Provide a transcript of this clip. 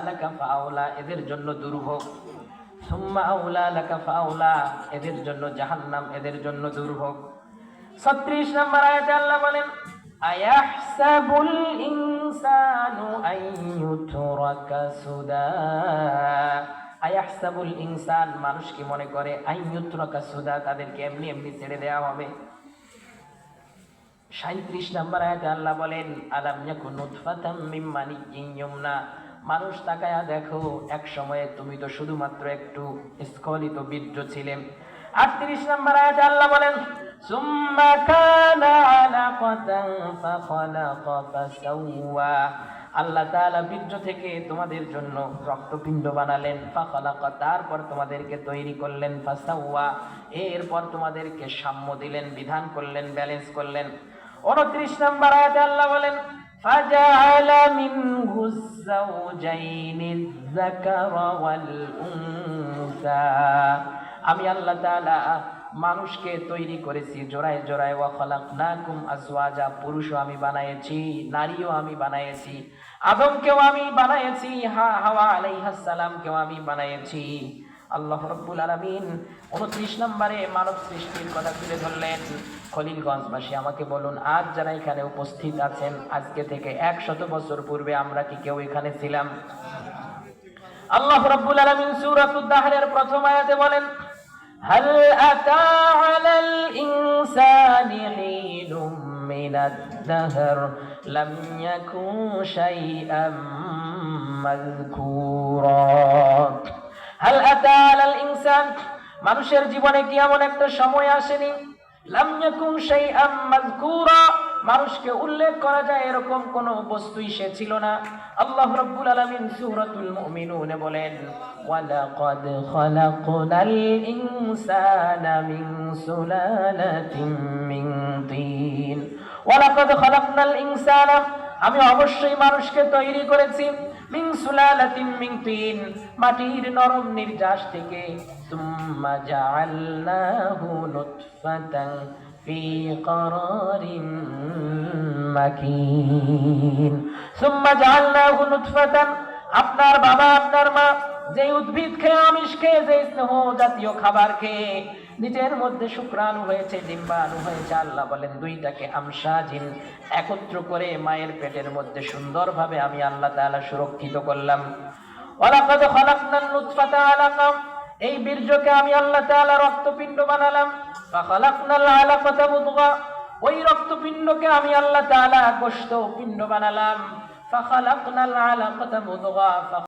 লাকা ফাআউলা, এদের জন্য দুর্ভোগ। সুম্মা আউলা লাকা ফাআউলা, এদের জন্য জাহান্নাম, এদের জন্য দুর্ভোগ। 36 নম্বর আয়াতে আল্লাহ বলেন, আয়াহসাবুল ইনসানু আইয়ুতরাকা সুদা। আয়াহসাবুল ইনসান, মানুষ কি মনে করে, আইয়ুতরাকা সুদা, তাদেরকে এমনি এমনি ছেড়ে দেওয়া হবে। 37 নম্বর আয়াতে আল্লাহ বলেন, আলাম ইয়াকুন নুতফাতাম মিন মানিয়্যিন ইউমনা, মানুষ তাকায়া দেখো, এক সময়ে তুমি তো শুধুমাত্র একটু স্খলিত বীর্য ছিলে। 38 নম্বর আয়াতে আল্লাহ বলেন, সুম্মা কানা আলাকাতান ফাখালাকা ফাসাওয়া, আল্লাহ তাআলা বীর্য থেকে তোমাদের জন্য রক্তপিণ্ড বানালেন, ফাখালাকা, তারপর তোমাদেরকে তৈরি করলেন, ফাসাওয়া, এরপর তোমাদেরকে সাম্য দিলেন, বিধান করলেন, ব্যালেন্স করলেন। 29 নম্বর আয়াতে আল্লাহ বলেন, ফাজাআলা মিনহু যাওজাইনিজ যাকারা ওয়াল উনসা, আমি আল্লাহ তাআলা মানুষকে তৈরি করেছি জোড়ায় জোড়ায়। ওয়া খালাকনাকুম আজওয়াজা, পুরুষও আমি বানাইছি, নারীও আমি বানাইছি, আদমকেও আমি বানাইছি, হাওয়া আলাইহিস সালামকেও আমি বানাইছি। আল্লাহ রাব্বুল আলামিন 29 নম্বরে মানব সৃষ্টির কথা তুলে ধরলেন। খলিলগঞ্জবাসী আমাকে বলুন, আজ যারা এখানে উপস্থিত আছেন, আজকে থেকে 100 বছর পূর্বে আমরা কি কেউ এখানে ছিলাম? আল্লাহ রাব্বুল আলামিন সূরাতুদ দাহরের প্রথম আয়াতে বলেন, হাল আতা আলাল ইনসানি হিনুম মিনাদ দাহর লাম ইয়াকুন শাইআম মাযকুরা। হাল আতা আলাল ইনসান, মানুষের জীবনে কি এমন একটা সময় আসেনি, লাম ইয়াকুন শাইআম মাযকুরা, মানুষকে উল্লেখ করা যায় এরকম কোন বস্তুই সে ছিল না। আল্লাহ রাব্বুল আলামিন সূরাতুল মুমিনুনে বলেন, ওয়ালাকাদ খালাকনাল ইনসানা মিন সুলালাতিন মিন তিন, ওয়ালাকাদ খালাকনাল ইনসানা, আমি অবশ্যই মানুষকে তৈরি করেছি, মিন সুলালাতিন মিন তিন, মাটির নরম নির্যাস থেকে, সুম্মা জাআলনাহু নুতফাতান ফি করারিন মাকিন, সুম্মা জাআলনাহু নুতফাতান, আপনার বাবা আপনার মা যে উদ্ভিদ খেয়ে, আমিষ খেয়ে, যে স্নেহ জাতীয় খাবার খেয়ে নিজের মধ্যে শুক্রাণু হয়েছে, ডিম্বাণু হয়েছে, আল্লাহ বলেন দুইটাকে আমশাজিন একত্র করে মায়ের পেটের মধ্যে সুন্দরভাবে আমি আল্লাহ তাআলা সুরক্ষিত করলাম। ওয়ালাকাদ খালাকনান নুতফাতা আলাকা, এই বীর্যকে আমি আল্লাহ তাআলা রক্তপিণ্ড বানালাম। ফাখালাকনাল আলাকাতা মুদগা, ওই রক্তপিণ্ডকে আমি আল্লাহ তাআলা গোশত পিণ্ড বানালাম। ফাখালাকনাল আলাকাতা মুদগা।